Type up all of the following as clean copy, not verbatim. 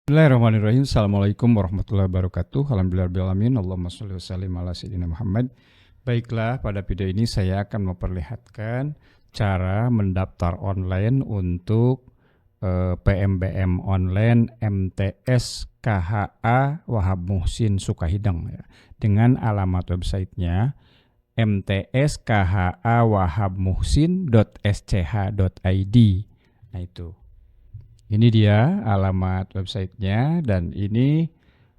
Bismillahirrahmanirrahim. Assalamualaikum warahmatullahi wabarakatuh. Alhamdulillahirrahmanirrahim. Allahumma sholli wa sallim ala sayyidina Muhammad. Baiklah, pada video ini saya akan memperlihatkan cara mendaftar online untuk PMBM online MTS KHA Wahab Muhsin Sukahideng ya, dengan alamat websitenya mtsKHAWahabMuhsin.sch.id. Nah itu. Ini dia alamat websitenya dan ini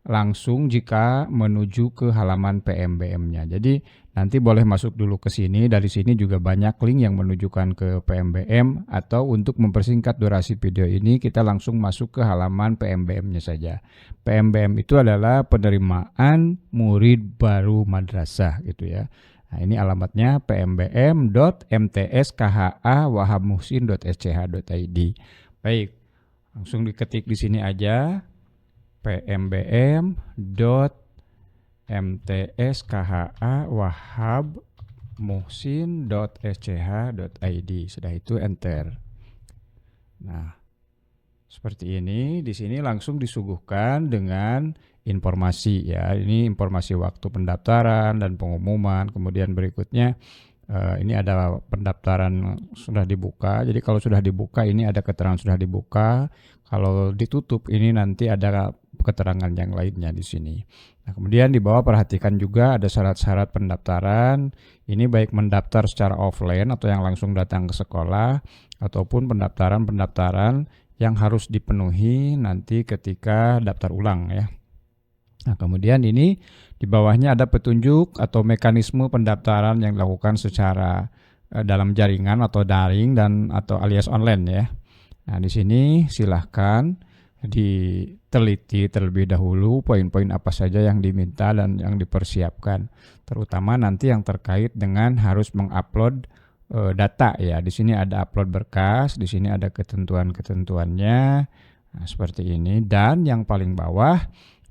langsung jika menuju ke halaman PMBM-nya. Jadi nanti boleh masuk dulu ke sini, dari sini juga banyak link yang menunjukkan ke PMBM, atau untuk mempersingkat durasi video ini kita langsung masuk ke halaman PMBM-nya saja. PMBM itu adalah penerimaan murid baru madrasah gitu ya. Nah, ini alamatnya pmbm.mtskhawahabmuhsin.sch.id. Baik. Langsung diketik di sini aja pmbm.mtskhawahabmuhsin.sch.id. Sudah itu enter. Nah, seperti ini. Di sini langsung disuguhkan dengan informasi ya. Ini informasi waktu pendaftaran dan pengumuman. Kemudian berikutnya ini ada pendaftaran sudah dibuka. Jadi kalau sudah dibuka ini ada keterangan sudah dibuka. Kalau ditutup ini nanti ada keterangan yang lainnya di sini. Nah, kemudian di bawah perhatikan juga ada syarat-syarat pendaftaran. Ini baik mendaftar secara offline atau yang langsung datang ke sekolah, ataupun pendaftaran yang harus dipenuhi nanti ketika daftar ulang ya. Nah, kemudian ini di bawahnya ada petunjuk atau mekanisme pendaftaran yang dilakukan secara dalam jaringan atau daring dan atau alias online ya. Nah, di sini silahkan diteliti terlebih dahulu poin-poin apa saja yang diminta dan yang dipersiapkan. Terutama nanti yang terkait dengan harus mengupload data ya. Di sini ada upload berkas, di sini ada ketentuan-ketentuannya. Nah, seperti ini, dan yang paling bawah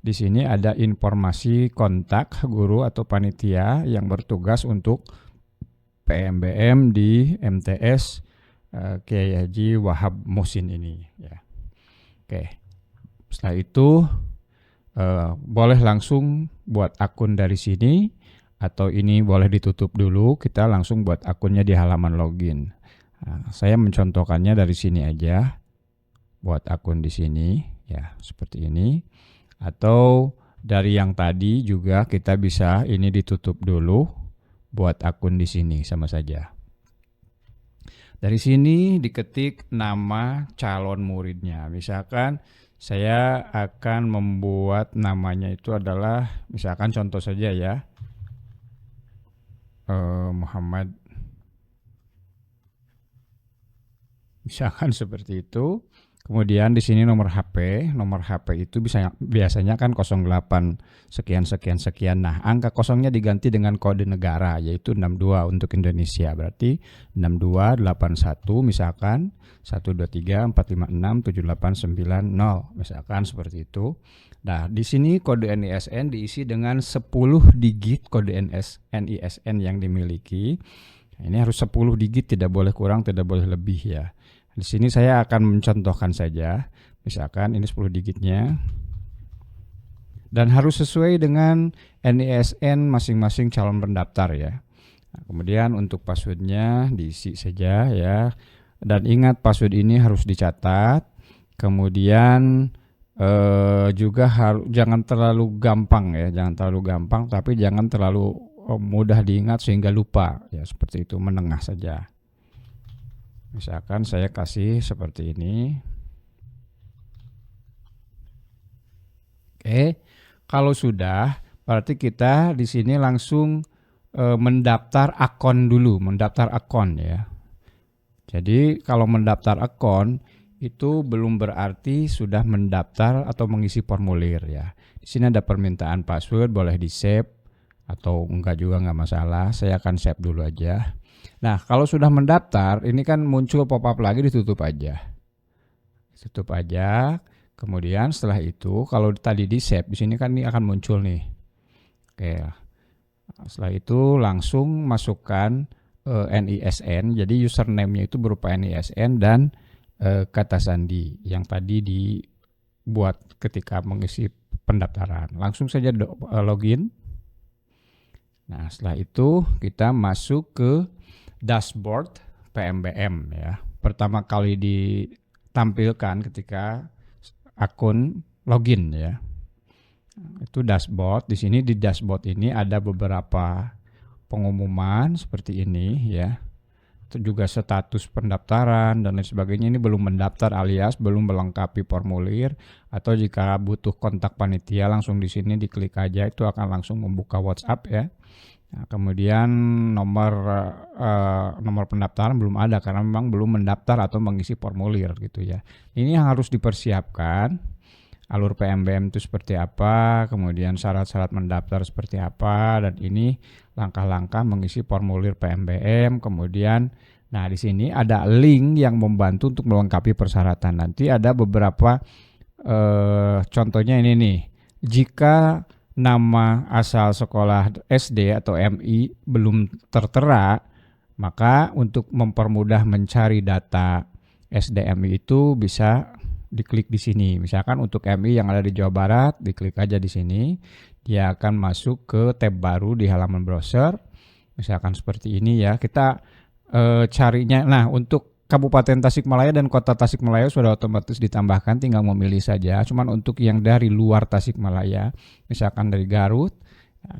di sini ada informasi kontak guru atau panitia yang bertugas untuk PMBM di MTS Kiai Haji Wahab Muhsin ini ya. Oke. Setelah itu boleh langsung buat akun dari sini, atau ini boleh ditutup dulu, kita langsung buat akunnya di halaman login. Nah, saya mencontohkannya dari sini aja. Buat akun di sini ya, seperti ini. Atau dari yang tadi juga kita bisa ini ditutup dulu, buat akun di sini sama saja. Dari sini diketik nama calon muridnya. Misalkan saya akan membuat namanya itu adalah, misalkan contoh saja ya, Muhammad. Misalkan seperti itu. Kemudian di sini nomor HP itu biasanya kan 08 sekian sekian sekian. Nah, angka kosongnya diganti dengan kode negara yaitu 62 untuk Indonesia. Berarti 6281 misalkan 123456789 misalkan seperti itu. Nah, di sini kode NISN diisi dengan 10 digit kode NISN yang dimiliki. Nah, ini harus 10 digit, tidak boleh kurang, tidak boleh lebih ya. Di sini saya akan mencontohkan saja, misalkan ini 10 digitnya, dan harus sesuai dengan NISN masing-masing calon pendaftar ya. Nah, kemudian untuk passwordnya diisi saja ya, dan ingat password ini harus dicatat. Kemudian juga jangan terlalu gampang ya, jangan terlalu gampang, tapi jangan terlalu mudah diingat sehingga lupa ya, seperti itu, menengah saja. Misalkan saya kasih seperti ini. Oke, kalau sudah berarti kita di sini langsung mendaftar akun dulu, mendaftar akun ya. Jadi kalau mendaftar akun itu belum berarti sudah mendaftar atau mengisi formulir ya. Di sini ada permintaan password, boleh di save atau enggak juga enggak masalah. Saya akan save dulu aja. Nah, kalau sudah mendaftar, ini kan muncul pop-up lagi, ditutup aja. Tutup aja. Kemudian setelah itu, kalau tadi di save, di sini kan ini akan muncul nih. Oke. Setelah itu langsung masukkan NISN. Jadi username-nya itu berupa NISN dan kata sandi yang tadi buat ketika mengisi pendaftaran. Langsung saja login. Nah, setelah itu kita masuk ke dashboard PMBM ya. Pertama kali ditampilkan ketika akun login ya. Itu dashboard. Di sini di dashboard ini ada beberapa pengumuman seperti ini ya. Itu juga status pendaftaran dan lain sebagainya. Ini belum mendaftar alias belum melengkapi formulir, atau jika butuh kontak panitia langsung di sini diklik aja, itu akan langsung membuka WhatsApp ya. Nah, kemudian nomor pendaftaran belum ada karena memang belum mendaftar atau mengisi formulir gitu ya. Ini yang harus dipersiapkan. Alur PMBM itu seperti apa, kemudian syarat-syarat mendaftar seperti apa, dan ini langkah-langkah mengisi formulir PMBM. Kemudian, nah di sini ada link yang membantu untuk melengkapi persyaratan. Nanti ada beberapa contohnya ini nih. Jika nama asal sekolah SD atau MI belum tertera, maka untuk mempermudah mencari data SDMI itu bisa diklik di sini. Misalkan untuk MI yang ada di Jawa Barat, diklik aja di sini. Dia akan masuk ke tab baru di halaman browser. Misalkan seperti ini ya. Kita carinya. Nah, untuk Kabupaten Tasikmalaya dan Kota Tasikmalaya sudah otomatis ditambahkan, tinggal memilih saja. Cuman untuk yang dari luar Tasikmalaya, misalkan dari Garut,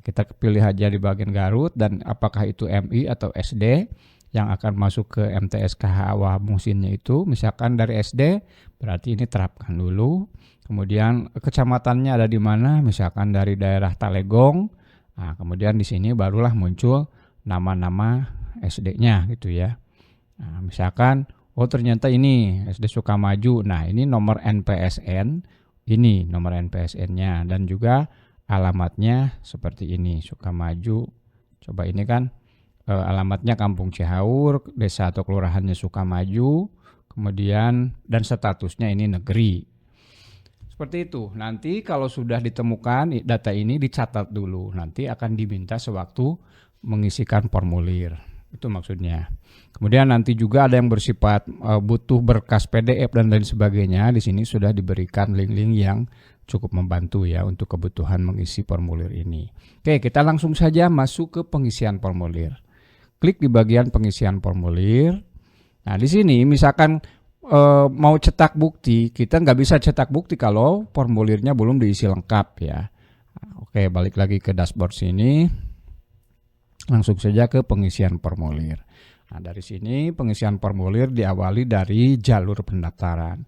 kita pilih aja di bagian Garut dan apakah itu MI atau SD yang akan masuk ke MTSKH Muhsinnya itu. Misalkan dari SD, berarti ini terapkan dulu. Kemudian kecamatannya ada di mana, misalkan dari daerah Talegong. Nah, kemudian di sini barulah muncul nama-nama SD-nya gitu ya. Nah, misalkan ternyata ini SD Sukamaju. Nah, ini nomor NPSN, ini nomor NPSN-nya dan juga alamatnya seperti ini, Sukamaju. Coba ini kan alamatnya Kampung Cihaur, desa atau kelurahannya Sukamaju, kemudian dan statusnya ini negeri. Seperti itu. Nanti kalau sudah ditemukan data ini dicatat dulu. Nanti akan diminta sewaktu mengisikan formulir. Itu maksudnya. Kemudian nanti juga ada yang bersifat butuh berkas PDF dan lain sebagainya. Di sini sudah diberikan link-link yang cukup membantu ya untuk kebutuhan mengisi formulir ini. Oke, kita langsung saja masuk ke pengisian formulir. Klik di bagian pengisian formulir. Nah, di sini misalkan mau cetak bukti, kita nggak bisa cetak bukti kalau formulirnya belum diisi lengkap ya. Oke, balik lagi ke dashboard sini. Langsung saja ke pengisian formulir. Nah, dari sini pengisian formulir diawali dari jalur pendaftaran.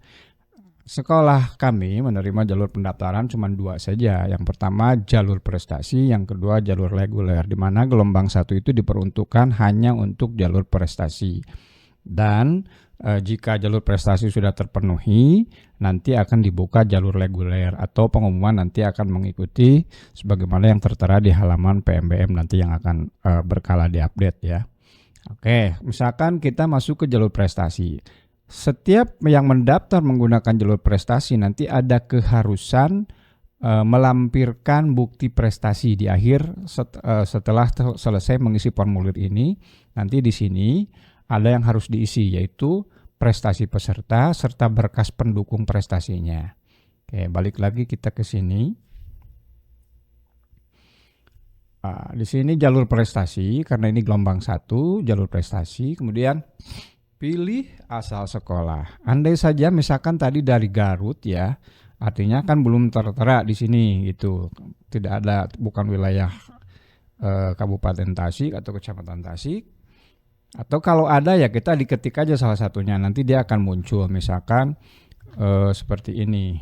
Sekolah kami menerima jalur pendaftaran cuma 2 saja. Yang pertama jalur prestasi, yang kedua jalur reguler, di mana gelombang 1 itu diperuntukkan hanya untuk jalur prestasi. Dan jika jalur prestasi sudah terpenuhi, nanti akan dibuka jalur reguler atau pengumuman nanti akan mengikuti sebagaimana yang tertera di halaman PMBM nanti yang akan berkala diupdate ya. Oke, misalkan kita masuk ke jalur prestasi. Setiap yang mendaftar menggunakan jalur prestasi nanti ada keharusan melampirkan bukti prestasi di akhir setelah selesai mengisi formulir ini. Nanti di sini ada yang harus diisi, yaitu prestasi peserta serta berkas pendukung prestasinya. Oke, balik lagi kita ke sini. Di sini jalur prestasi, karena ini gelombang 1, jalur prestasi. Kemudian pilih asal sekolah. Andai saja misalkan tadi dari Garut ya, artinya kan belum tertera di sini gitu. Tidak ada, bukan wilayah Kabupaten Tasik atau Kecamatan Tasik. Atau kalau ada ya kita diketik aja salah satunya, nanti dia akan muncul misalkan seperti ini.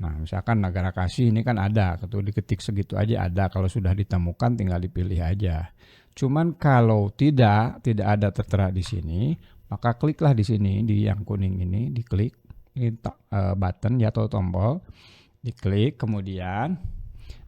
Nah, misalkan Nagara Kasih ini kan ada, ketua diketik segitu aja ada. Kalau sudah ditemukan tinggal dipilih aja. Cuman kalau tidak ada tertera di sini, maka kliklah di sini di yang kuning ini, diklik ini button ya atau tombol, diklik kemudian.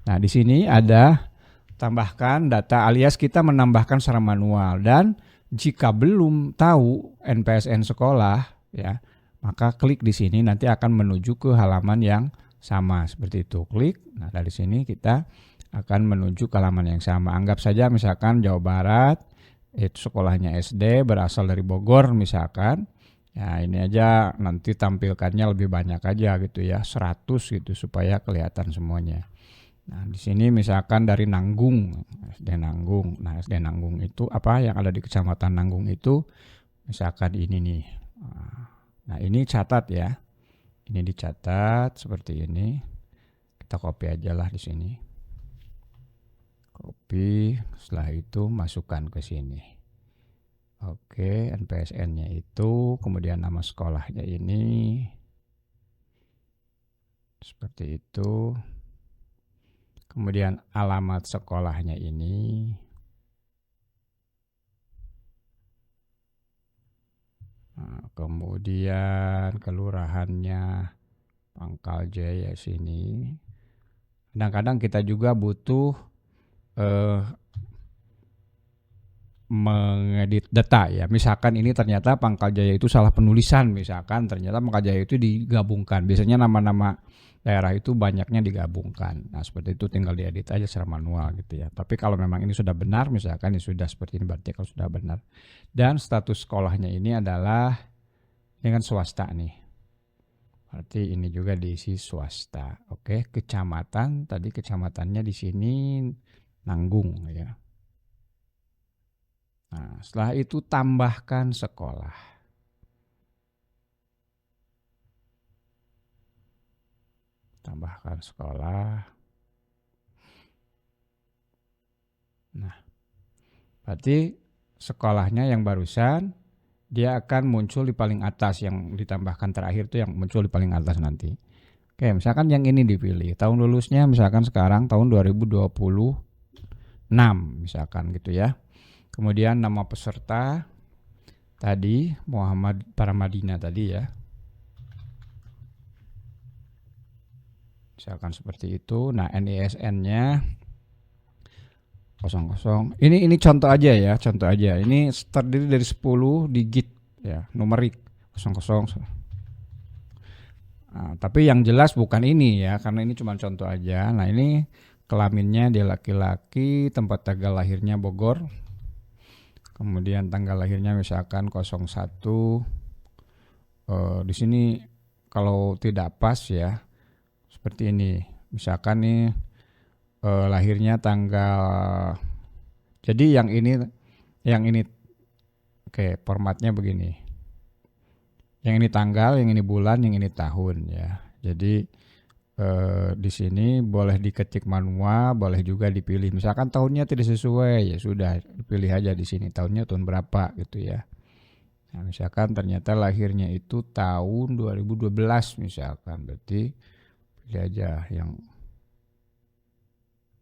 Nah, di sini ada tambahkan data alias kita menambahkan secara manual, dan jika belum tahu NPSN sekolah ya, maka klik di sini nanti akan menuju ke halaman yang sama seperti itu. Klik. Nah, dari sini kita akan menuju ke halaman yang sama. Anggap saja misalkan Jawa Barat, itu sekolahnya SD berasal dari Bogor misalkan. Ya ini aja nanti tampilkannya lebih banyak aja gitu ya, 100 gitu supaya kelihatan semuanya. Nah di sini misalkan dari Nanggung, SD Nanggung. Nah SD Nanggung itu apa yang ada di Kecamatan Nanggung itu misalkan ini nih. Nah ini catat ya, ini dicatat seperti ini. Kita copy aja lah di sini. Copy, setelah itu masukkan ke sini. Oke, NPSN-nya itu, kemudian nama sekolahnya ini, seperti itu. Kemudian alamat sekolahnya ini. Nah, kemudian kelurahannya Pangkal Jaya sini. Kadang-kadang kita juga butuh mengedit data ya. Misalkan ini ternyata Pangkal Jaya itu salah penulisan, misalkan ternyata Pangkal Jaya itu digabungkan. Biasanya nama-nama daerah itu banyaknya digabungkan. Nah, seperti itu tinggal diedit aja secara manual gitu ya. Tapi kalau memang ini sudah benar, misalkan ini sudah seperti ini berarti kalau sudah benar. Dan status sekolahnya ini adalah dengan swasta nih. Berarti ini juga diisi swasta. Oke, kecamatan tadi kecamatannya di sini Nanggung ya. Nah, setelah itu tambahkan sekolah. Tambahkan sekolah. Nah, berarti sekolahnya yang barusan dia akan muncul di paling atas, yang ditambahkan terakhir itu yang muncul di paling atas nanti. Oke, misalkan yang ini dipilih. Tahun lulusnya misalkan sekarang tahun 2026 misalkan gitu ya. Kemudian nama peserta tadi Muhammad Paramadina tadi ya. Misalkan seperti itu. Nah, NISN-nya 00. Ini contoh aja ya, contoh aja. Ini terdiri dari 10 digit ya, numerik 00. Nah, tapi yang jelas bukan ini ya, karena ini cuma contoh aja. Nah, ini kelaminnya dia laki-laki, tempat tanggal lahirnya Bogor. Kemudian tanggal lahirnya misalkan 01. Di sini kalau tidak pas ya, seperti ini. Misalkan nih lahirnya tanggal. Jadi yang ini oke, formatnya begini. Yang ini tanggal, yang ini bulan, yang ini tahun ya. Jadi di sini boleh diketik manual, boleh juga dipilih. Misalkan tahunnya tidak sesuai, ya sudah dipilih aja di sini tahunnya tahun berapa gitu ya. Nah, misalkan ternyata lahirnya itu tahun 2012 misalkan, berarti pilih aja yang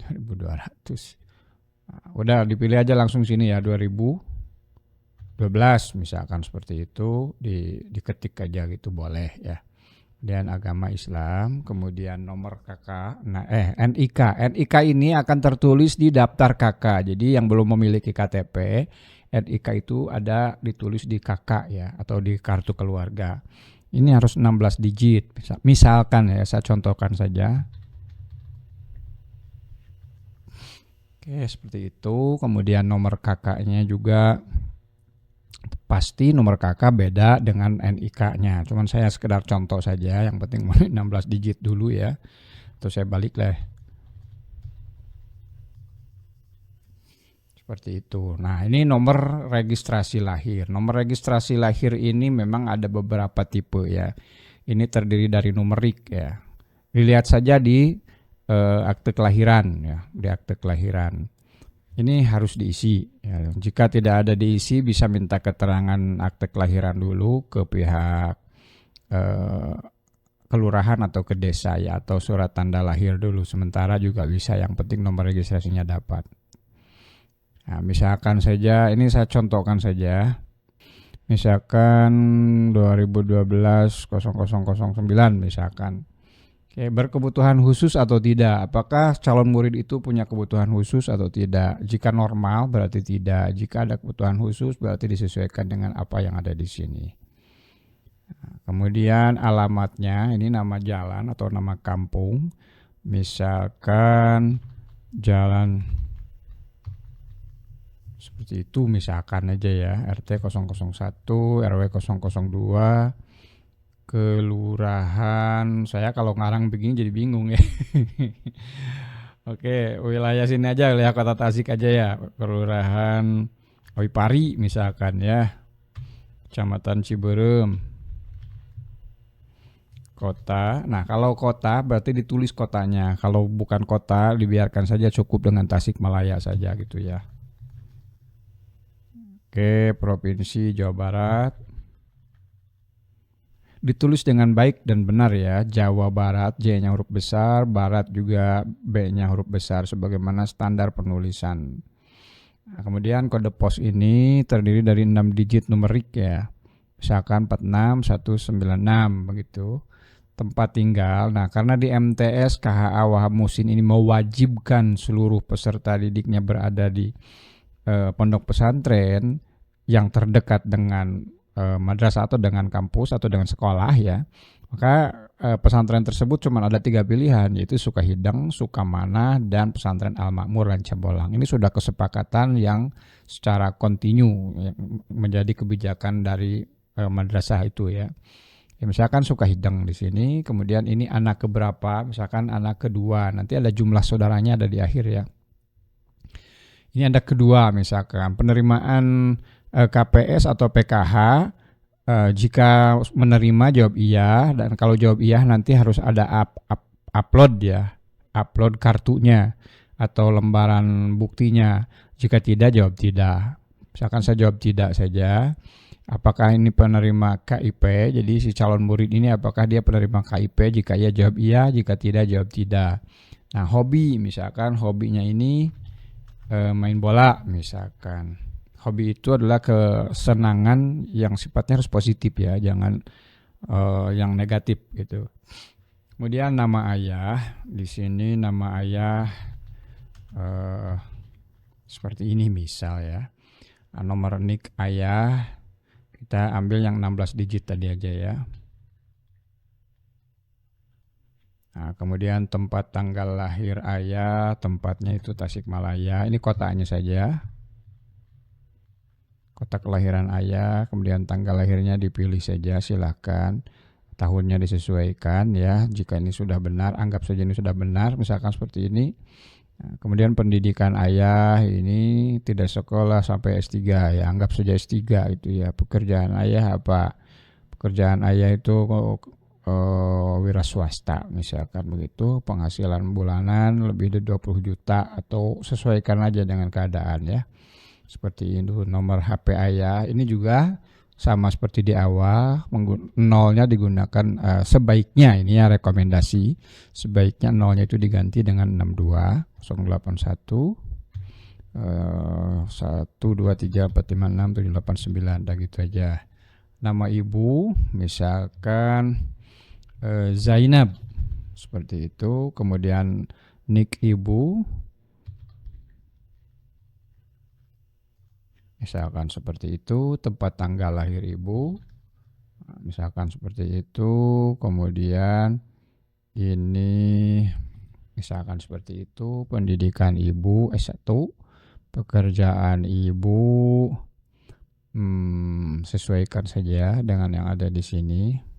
2200. Nah, udah dipilih aja langsung sini ya 2012 misalkan seperti itu, diketik aja gitu boleh ya. Dan agama Islam, kemudian nomor KK, NIK ini akan tertulis di daftar KK. Jadi yang belum memiliki KTP, NIK itu ada ditulis di KK ya, atau di kartu keluarga. Ini harus 16 digit. Misalkan ya, saya contohkan saja. Oke, seperti itu. Kemudian nomor KK-nya juga pasti nomor KK beda dengan NIK-nya. Cuman saya sekedar contoh saja, yang penting 16 digit dulu ya. Terus saya balik lah. Seperti itu. Nah, ini nomor registrasi lahir. Nomor registrasi lahir ini memang ada beberapa tipe ya. Ini terdiri dari numerik ya. Dilihat saja di akte kelahiran ya, di akte kelahiran. Ini harus diisi ya. Jika tidak ada diisi, bisa minta keterangan akte kelahiran dulu ke pihak kelurahan atau ke desa ya, atau surat tanda lahir dulu sementara juga bisa, yang penting nomor registrasinya dapat. Nah, misalkan saja ini saya contohkan saja. Misalkan 2012 0009 misalkan. Oke, berkebutuhan khusus atau tidak? Apakah calon murid itu punya kebutuhan khusus atau tidak? Jika normal berarti tidak. Jika ada kebutuhan khusus berarti disesuaikan dengan apa yang ada di sini. Nah, kemudian alamatnya, ini nama jalan atau nama kampung. Misalkan Jalan Seperti itu misalkan aja ya, RT 001, RW 002, kelurahan. Saya kalau ngarang begini jadi bingung ya. Oke, wilayah sini aja, wilayah Kota Tasik aja ya. Kelurahan Oipari misalkan ya, Kecamatan Ciberem, kota. Nah, kalau kota berarti ditulis kotanya. Kalau bukan kota dibiarkan saja, cukup dengan Tasikmalaya saja gitu ya. Oke, Provinsi Jawa Barat. Ditulis dengan baik dan benar ya. Jawa Barat, J-nya huruf besar, Barat juga B-nya huruf besar sebagaimana standar penulisan. Nah, kemudian kode pos ini terdiri dari 6 digit numerik ya. Misalkan 46196 begitu. Tempat tinggal. Nah, karena di MTS KHA Wahab Musin ini mewajibkan seluruh peserta didiknya berada di pondok pesantren yang terdekat dengan madrasah atau dengan kampus atau dengan sekolah ya, maka pesantren tersebut cuma ada 3 pilihan, yaitu Sukahideng, Sukamana, dan pesantren Al Makmur Lancabolang. Ini sudah kesepakatan yang secara kontinu ya, menjadi kebijakan dari madrasah itu ya. Ya, misalkan Sukahideng di sini, kemudian ini anak keberapa, misalkan anak kedua, nanti ada jumlah saudaranya ada di akhir ya. Ini ada kedua misalkan penerimaan KPS atau PKH, jika menerima jawab iya, dan kalau jawab iya nanti harus ada upload ya, upload kartunya atau lembaran buktinya. Jika tidak, jawab tidak. Misalkan saya jawab tidak saja. Apakah ini penerima KIP? Jadi si calon murid ini apakah dia penerima KIP? Jika iya jawab iya, jika tidak jawab tidak. Nah, hobi misalkan hobinya ini main bola misalkan. Hobi itu adalah kesenangan yang sifatnya harus positif ya, jangan yang negatif gitu. Kemudian nama ayah, di sini nama ayah seperti ini misal ya. Nomor NIK ayah kita ambil yang 16 digit tadi aja ya. Nah, kemudian tempat tanggal lahir ayah, tempatnya itu Tasikmalaya. Ini kotanya saja. Kota kelahiran ayah, kemudian tanggal lahirnya dipilih saja, silakan. Tahunnya disesuaikan ya. Jika ini sudah benar, anggap saja ini sudah benar, misalkan seperti ini. Nah, kemudian pendidikan ayah ini tidak sekolah sampai S3 ya, anggap saja S3 itu ya. Pekerjaan ayah apa? Pekerjaan ayah itu wira swasta misalkan begitu, penghasilan bulanan lebih dari 20 juta atau sesuaikan aja dengan keadaan ya. Seperti itu. Nomor HP ayah ini juga sama seperti di awal, nolnya digunakan sebaiknya, ini ya rekomendasi, sebaiknya nolnya itu diganti dengan 62 081 1 2 3 4 5 6 7 8 9 dan gitu aja. Nama ibu misalkan Zainab seperti itu, kemudian nik ibu misalkan seperti itu, tempat tanggal lahir ibu misalkan seperti itu, kemudian ini misalkan seperti itu, pendidikan ibu S1, pekerjaan ibu sesuaikan saja dengan yang ada di sini.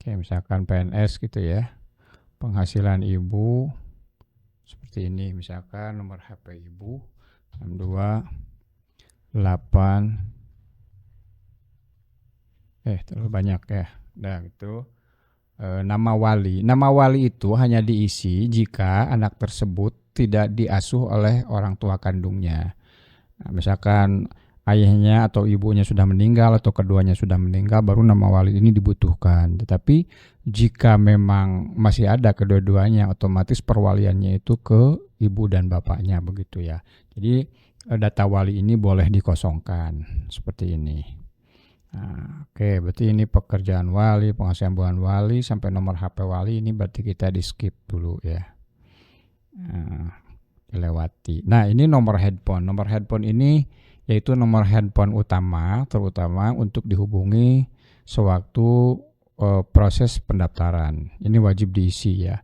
Oke, misalkan PNS gitu ya. Penghasilan ibu seperti ini, misalkan nomor HP ibu 628 terlalu banyak ya. Nah, itu nama wali. Nama wali itu hanya diisi jika anak tersebut tidak diasuh oleh orang tua kandungnya. Nah, misalkan ayahnya atau ibunya sudah meninggal atau keduanya sudah meninggal, baru nama wali ini dibutuhkan. Tetapi jika memang masih ada kedua-duanya, otomatis perwaliannya itu ke ibu dan bapaknya begitu ya. Jadi data wali ini boleh dikosongkan seperti ini. Nah, oke, berarti ini pekerjaan wali, penghasilan bulan wali sampai nomor HP wali ini berarti kita di skip dulu ya. Dilewati. Nah, ini nomor handphone. Nomor handphone ini yaitu nomor handphone utama, terutama untuk dihubungi sewaktu proses pendaftaran. Ini wajib diisi ya.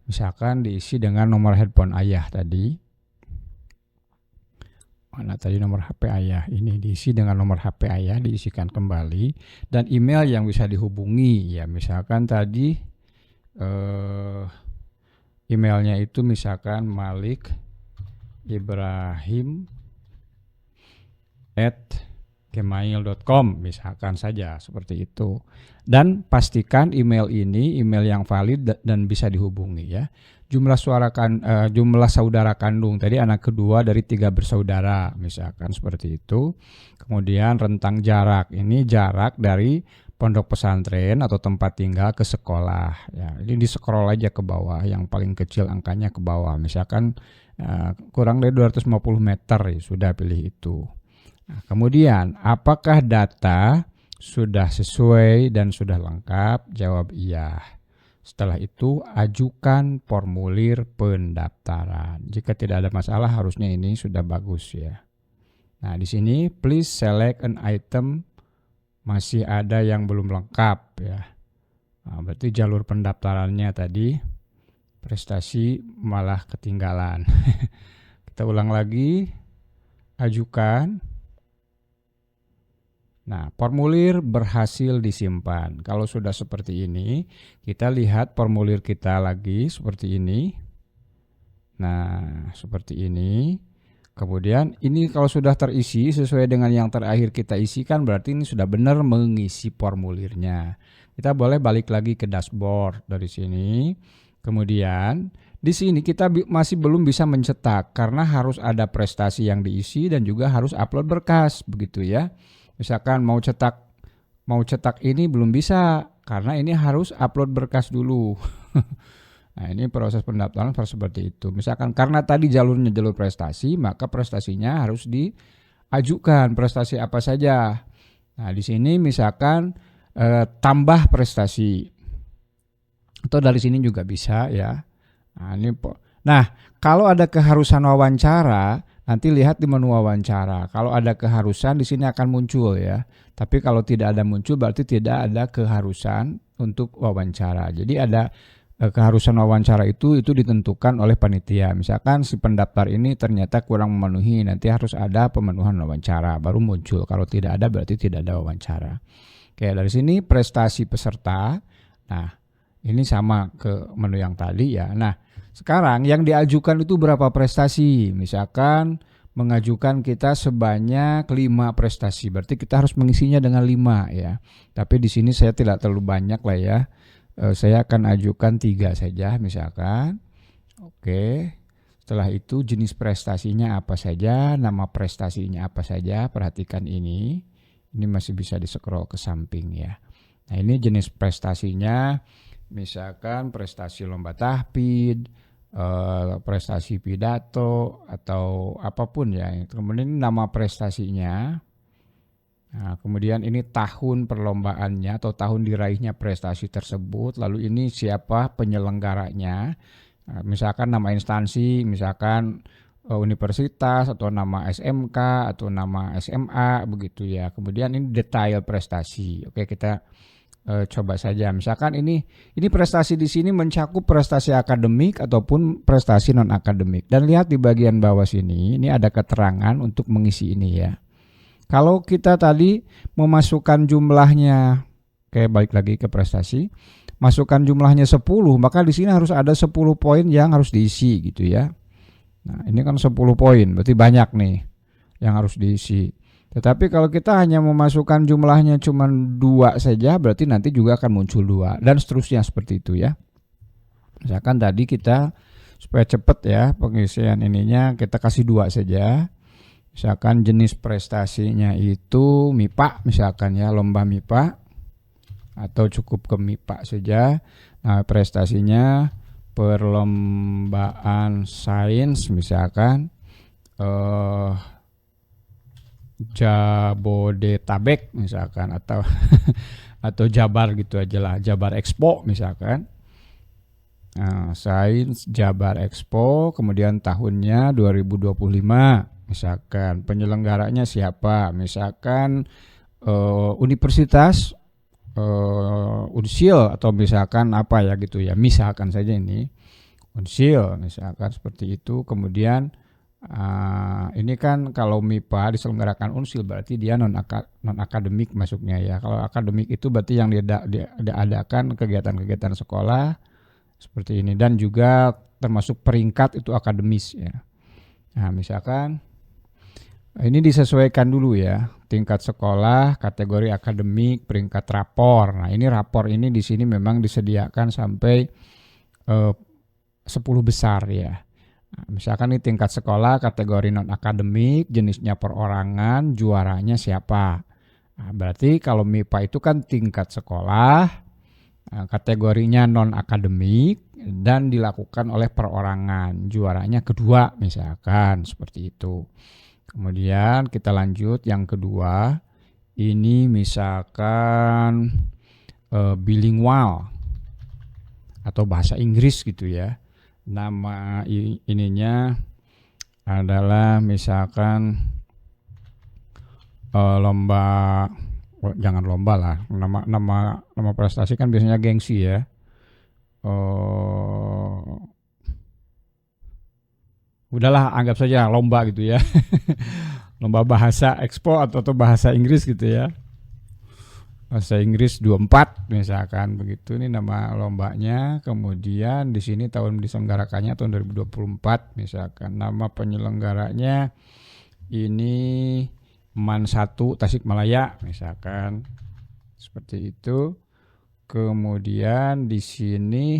Misalkan diisi dengan nomor handphone ayah tadi. Mana tadi nomor HP ayah? Ini diisi dengan nomor HP ayah, diisikan kembali. Dan email yang bisa dihubungi ya. Misalkan tadi emailnya itu misalkan Malik Ibrahim @gmail.com misalkan saja seperti itu. Dan pastikan email ini email yang valid dan bisa dihubungi ya. Jumlah saudara kandung tadi anak kedua dari 3 bersaudara misalkan seperti itu. Kemudian rentang jarak, ini jarak dari pondok pesantren atau tempat tinggal ke sekolah ya. Ini di scroll aja ke bawah, yang paling kecil angkanya ke bawah. Misalkan kurang dari 250 meter ya, sudah pilih itu. Nah, kemudian apakah data sudah sesuai dan sudah lengkap? Jawab iya. Setelah itu ajukan formulir pendaftaran. Jika tidak ada masalah harusnya ini sudah bagus ya. Nah, di sini please select an item, masih ada yang belum lengkap ya. Nah, berarti jalur pendaftarannya tadi prestasi malah ketinggalan. Kita ulang lagi. Ajukan. Nah, formulir berhasil disimpan. Kalau sudah seperti ini, kita lihat formulir kita lagi seperti ini. Nah, seperti ini. Kemudian ini kalau sudah terisi sesuai dengan yang terakhir kita isikan, berarti ini sudah benar mengisi formulirnya. Kita boleh balik lagi ke dashboard dari sini. Kemudian di sini kita masih belum bisa mencetak karena harus ada prestasi yang diisi dan juga harus upload berkas, begitu ya. Misalkan mau cetak ini belum bisa karena ini harus upload berkas dulu. Nah, ini proses pendaftaran seperti itu. Misalkan karena tadi jalurnya jalur prestasi, maka prestasinya harus diajukan. Prestasi apa saja? Nah, di sini misalkan tambah prestasi. Atau dari sini juga bisa ya. Nah, kalau ada keharusan wawancara, nanti lihat di menu wawancara. Kalau ada keharusan di sini akan muncul ya. Tapi kalau tidak ada muncul berarti tidak ada keharusan untuk wawancara. Jadi ada keharusan wawancara itu ditentukan oleh panitia. Misalkan si pendaftar ini ternyata kurang memenuhi, nanti harus ada pemenuhan wawancara baru muncul. Kalau tidak ada berarti tidak ada wawancara. Oke, dari sini prestasi peserta. Nah, ini sama ke menu yang tadi ya. Nah, sekarang yang diajukan itu berapa prestasi? Misalkan mengajukan kita sebanyak 5 prestasi. Berarti kita harus mengisinya dengan 5 ya. Tapi di sini saya tidak terlalu banyak lah ya. Saya akan ajukan 3 saja misalkan. Oke. Setelah itu jenis prestasinya apa saja, nama prestasinya apa saja. Perhatikan ini. Ini masih bisa di-scroll ke samping ya. Nah, ini jenis prestasinya. Misalkan prestasi lomba tahfidz, prestasi pidato atau apapun ya. Kemudian ini nama prestasinya. Nah, kemudian ini tahun perlombaannya atau tahun diraihnya prestasi tersebut. Lalu ini siapa penyelenggaranya. Nah, misalkan nama instansi, misalkan universitas atau nama SMK atau nama SMA begitu ya. Kemudian ini detail prestasi. Oke, kita coba saja. Misalkan ini prestasi di sini mencakup prestasi akademik ataupun prestasi non akademik. Dan lihat di bagian bawah sini, ini ada keterangan untuk mengisi ini ya. Kalau kita tadi memasukkan jumlahnya, kayak balik lagi ke prestasi, masukkan jumlahnya 10, maka di sini harus ada 10 poin yang harus diisi gitu ya. Nah, ini kan 10 poin, berarti banyak nih yang harus diisi. Tetapi kalau kita hanya memasukkan jumlahnya cuma 2 saja, berarti nanti juga akan muncul 2 dan seterusnya seperti itu ya. Misalkan tadi kita supaya cepat ya pengisian ininya, kita kasih 2 saja. Misalkan jenis prestasinya itu MIPA misalkan ya, lomba MIPA atau cukup ke MIPA saja. Nah, prestasinya perlombaan sains misalkan Jabodetabek misalkan atau atau Jabar gitu aja lah, Jabar Expo misalkan. Nah, sains Jabar Expo, kemudian tahunnya 2025 misalkan, penyelenggaranya siapa misalkan universitas unsil atau misalkan apa ya gitu ya, misalkan saja ini unsil misalkan seperti itu. Kemudian ini kan kalau MIPA diselenggarakan unsil berarti dia non akademik masuknya ya. Kalau akademik itu berarti yang diadakan kegiatan-kegiatan sekolah seperti ini, dan juga termasuk peringkat itu akademis ya. Nah misalkan ini disesuaikan dulu ya, tingkat sekolah, kategori akademik, peringkat rapor. Nah ini rapor ini di sini memang disediakan sampai 10 besar ya. Nah, misalkan ini tingkat sekolah, kategori non akademik, jenisnya perorangan, juaranya siapa. Nah, berarti kalau MIPA itu kan tingkat sekolah, kategorinya non akademik, dan dilakukan oleh perorangan, juaranya kedua misalkan seperti itu. Kemudian kita lanjut yang kedua, ini misalkan bilingual atau bahasa Inggris gitu ya. Nama ininya adalah misalkan lomba, jangan lomba lah, nama prestasi kan biasanya gengsi ya. Udahlah anggap saja lomba gitu ya. Lomba bahasa Expo atau bahasa Inggris gitu ya. Bahasa Inggris 24 misalkan begitu, ini nama lombanya. Kemudian di sini tahun diselenggarakannya tahun 2024 misalkan. Nama penyelenggaranya ini MAN 1 Tasikmalaya misalkan. Seperti itu. Kemudian di sini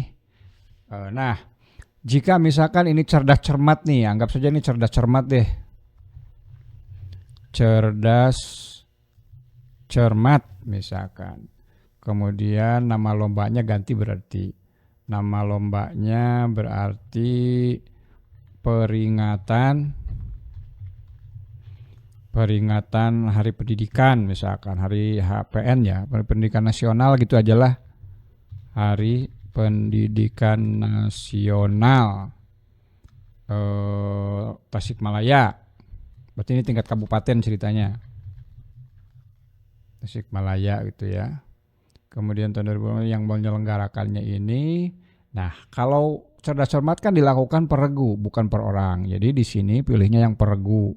jika misalkan ini cerdas cermat nih, anggap saja ini cerdas cermat deh. Cerdas cermat misalkan. Kemudian nama lombanya ganti berarti. Nama lombanya berarti peringatan Hari Pendidikan misalkan, Hari HPN ya, Hari Pendidikan Nasional gitu aja lah. Hari Pendidikan Nasional Tasikmalaya. Berarti ini tingkat kabupaten ceritanya. Tasikmalaya gitu ya. Kemudian tahun 2020 yang menyelenggarakannya ini. Nah, kalau cerdas cermat kan dilakukan per regu, bukan per orang. Jadi di sini pilihnya yang per regu.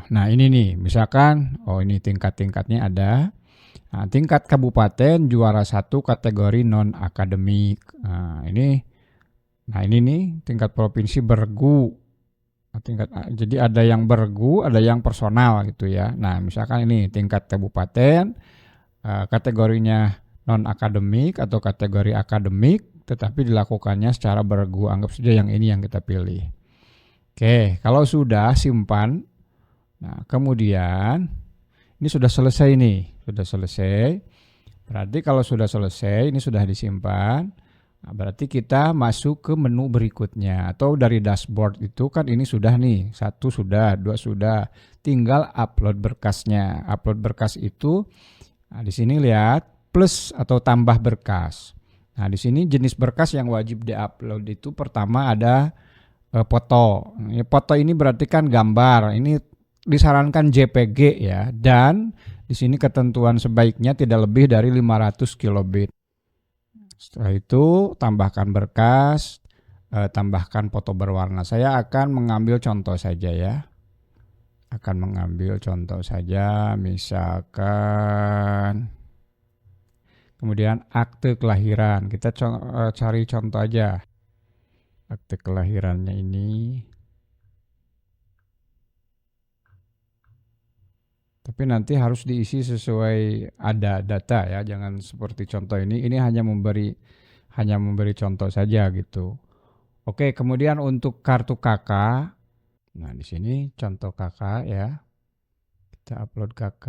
Nah, ini nih, misalkan ini tingkat-tingkatnya ada. Nah, tingkat kabupaten juara 1 kategori non akademik. Nah ini nih tingkat provinsi bergu. Jadi ada yang bergu, ada yang personal gitu ya. Nah misalkan ini tingkat kabupaten, kategorinya non akademik atau kategori akademik, tetapi dilakukannya secara bergu. Anggap saja yang ini yang kita pilih. Oke, kalau sudah simpan. Nah kemudian ini sudah selesai nih. Sudah selesai. Berarti kalau sudah selesai, ini sudah disimpan. Nah, berarti kita masuk ke menu berikutnya. Atau dari dashboard itu kan ini sudah nih. 1 sudah, 2 sudah. Tinggal upload berkasnya. Upload berkas itu, nah di sini lihat plus atau tambah berkas. Nah di sini jenis berkas yang wajib diupload itu pertama ada foto. Foto ini berarti kan gambar. Ini disarankan JPG ya, dan di sini ketentuan sebaiknya tidak lebih dari 500 kilobit. Setelah itu tambahkan berkas, tambahkan foto berwarna. Saya akan mengambil contoh saja ya. Misalkan kemudian akte kelahiran. Kita cari contoh aja. Akte kelahirannya ini. Tapi nanti harus diisi sesuai ada data ya, jangan seperti contoh ini. Ini hanya memberi contoh saja gitu. Oke, kemudian untuk kartu KK. Nah, di sini contoh KK ya. Kita upload KK.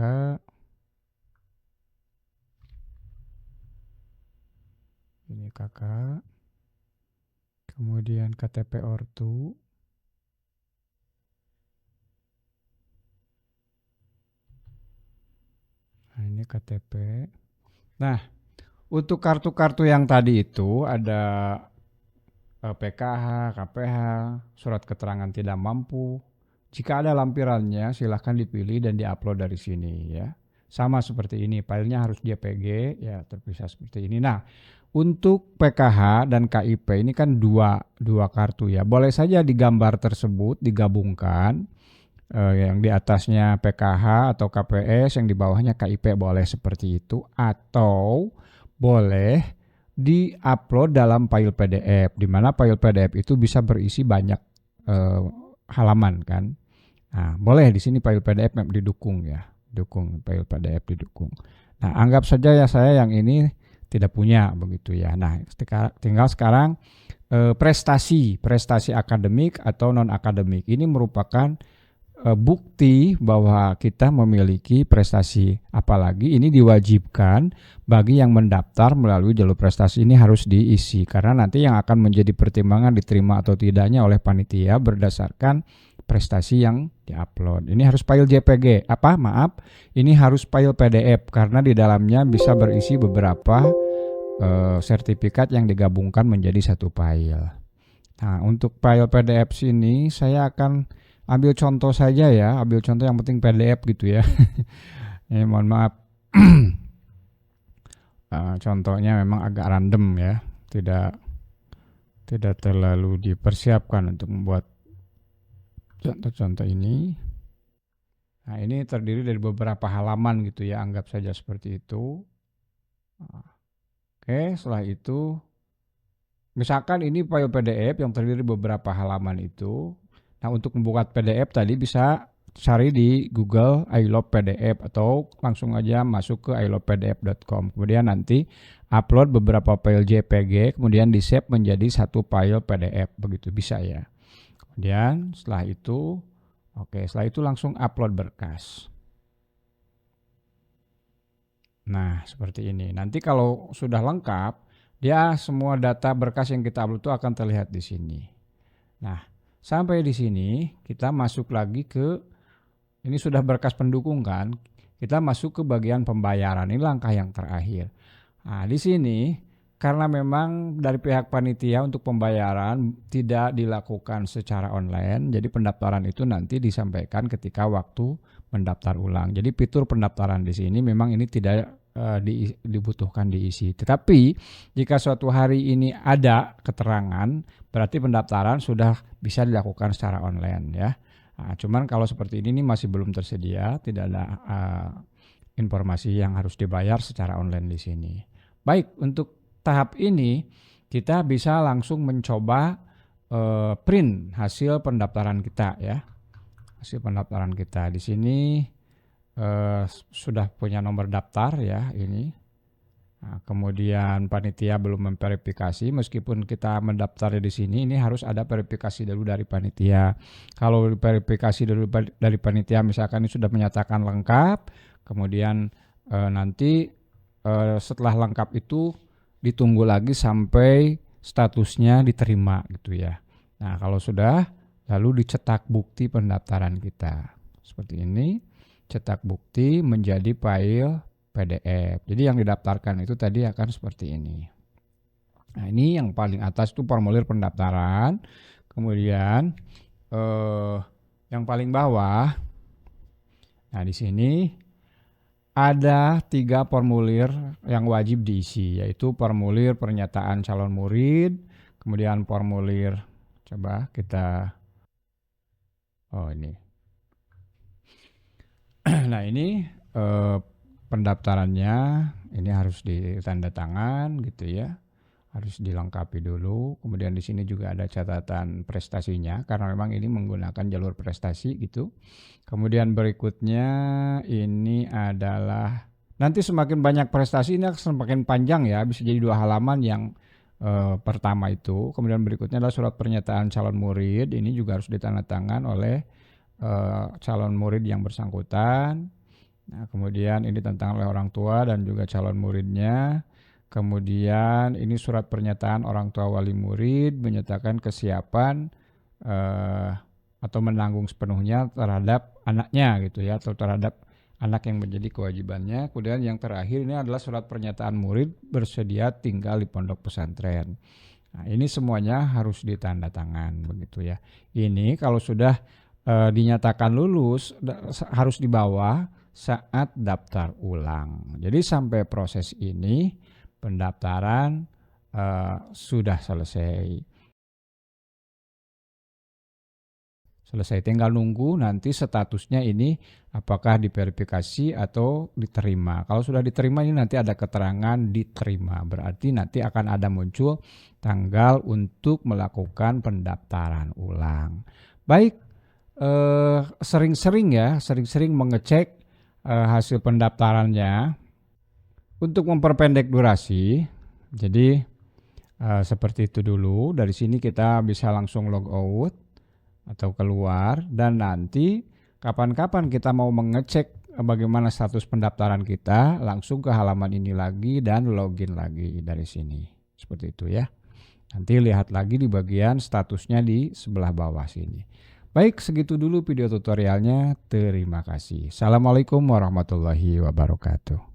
Ini KK. Kemudian KTP ortu. Nah, ini KTP. Nah, untuk kartu-kartu yang tadi itu ada PKH, KPH, surat keterangan tidak mampu, Jika ada lampirannya, silahkan dipilih dan diupload dari sini ya. Sama seperti ini, filenya harus JPG ya, terpisah seperti ini. Nah, untuk PKH dan KIP ini kan dua kartu ya. Boleh saja di gambar tersebut digabungkan, yang di atasnya PKH atau KPS, yang di bawahnya KIP, boleh seperti itu, atau boleh di-upload dalam file PDF, di mana file PDF itu bisa berisi banyak halaman kan. Nah, boleh di sini file PDF didukung ya, dukung file PDF didukung. Nah, anggap saja ya saya yang ini tidak punya begitu ya. Nah, tinggal sekarang prestasi akademik atau non akademik ini merupakan bukti bahwa kita memiliki prestasi. Apalagi ini diwajibkan bagi yang mendaftar melalui jalur prestasi, ini harus diisi karena nanti yang akan menjadi pertimbangan diterima atau tidaknya oleh panitia berdasarkan prestasi yang diupload. Ini harus file JPG. Ini harus file PDF karena di dalamnya bisa berisi beberapa sertifikat yang digabungkan menjadi satu file. Nah, untuk file PDF sini saya akan ambil contoh saja ya, ambil contoh yang penting PDF gitu ya. Mohon maaf. Contohnya memang agak random ya, tidak terlalu dipersiapkan untuk membuat contoh-contoh ini. Nah, ini terdiri dari beberapa halaman gitu ya, anggap saja seperti itu. Oke, setelah itu misalkan ini file PDF yang terdiri dari beberapa halaman itu. Nah, untuk membuat PDF tadi bisa cari di Google I love PDF atau langsung aja masuk ke ilovepdf.com. Kemudian nanti upload beberapa file JPG, kemudian di save menjadi satu file PDF, begitu bisa ya. Kemudian setelah itu, setelah itu langsung upload berkas. Nah, seperti ini. Nanti kalau sudah lengkap, dia semua data berkas yang kita upload itu akan terlihat di sini. Nah, sampai di sini kita masuk lagi ke, ini sudah berkas pendukung kan, kita masuk ke bagian pembayaran. Ini langkah yang terakhir. Nah, di sini karena memang dari pihak panitia untuk pembayaran tidak dilakukan secara online, jadi pendaftaran itu nanti disampaikan ketika waktu mendaftar ulang. Jadi fitur pendaftaran di sini memang ini tidak dibutuhkan diisi. Tetapi jika suatu hari ini ada keterangan, berarti pendaftaran sudah bisa dilakukan secara online ya. Nah, cuman kalau seperti ini masih belum tersedia, tidak ada informasi yang harus dibayar secara online di sini. Baik, untuk tahap ini kita bisa langsung mencoba print hasil pendaftaran kita ya. Hasil pendaftaran kita di sini sudah punya nomor daftar ya ini. Nah, kemudian panitia belum memverifikasi, meskipun kita mendaftar di sini, ini harus ada verifikasi dulu dari panitia. Kalau verifikasi dulu dari panitia, misalkan ini sudah menyatakan lengkap, kemudian nanti setelah lengkap itu ditunggu lagi sampai statusnya diterima gitu ya. Nah, kalau sudah, lalu dicetak bukti pendaftaran kita seperti ini. Cetak bukti menjadi file PDF. Jadi yang didaftarkan itu tadi akan seperti ini. Nah, ini yang paling atas itu formulir pendaftaran. Kemudian yang paling bawah, nah di sini ada 3 formulir yang wajib diisi, yaitu formulir pernyataan calon murid, kemudian formulir, coba kita, ini. Nah, ini pendaftarannya ini harus ditanda tangan gitu ya, harus dilengkapi dulu. Kemudian di sini juga ada catatan prestasinya karena memang ini menggunakan jalur prestasi gitu. Kemudian berikutnya ini adalah, nanti semakin banyak prestasi ini akan semakin panjang ya, bisa jadi 2 halaman yang pertama itu. Kemudian berikutnya adalah surat pernyataan calon murid, ini juga harus ditandatangan oleh calon murid yang bersangkutan. Nah, kemudian ini tentang oleh orang tua dan juga calon muridnya. Kemudian ini surat pernyataan orang tua wali murid menyatakan kesiapan atau menanggung sepenuhnya terhadap anaknya gitu ya, atau terhadap anak yang menjadi kewajibannya. Kemudian yang terakhir ini adalah surat pernyataan murid bersedia tinggal di pondok pesantren. Nah, ini semuanya harus ditanda tangan begitu ya. Ini kalau sudah dinyatakan lulus harus dibawa saat daftar ulang. Jadi sampai proses ini pendaftaran sudah selesai. Tinggal nunggu nanti statusnya ini apakah diverifikasi atau diterima. Kalau sudah diterima ini nanti ada keterangan diterima, berarti nanti akan ada muncul tanggal untuk melakukan pendaftaran ulang. Baik, sering-sering mengecek hasil pendaftarannya untuk memperpendek durasi. Jadi seperti itu dulu. Dari sini kita bisa langsung log out atau keluar, dan nanti kapan-kapan kita mau mengecek bagaimana status pendaftaran kita, langsung ke halaman ini lagi dan login lagi dari sini. Seperti itu ya. Nanti lihat lagi di bagian statusnya di sebelah bawah sini. Baik, segitu dulu video tutorialnya. Terima kasih. Assalamualaikum warahmatullahi wabarakatuh.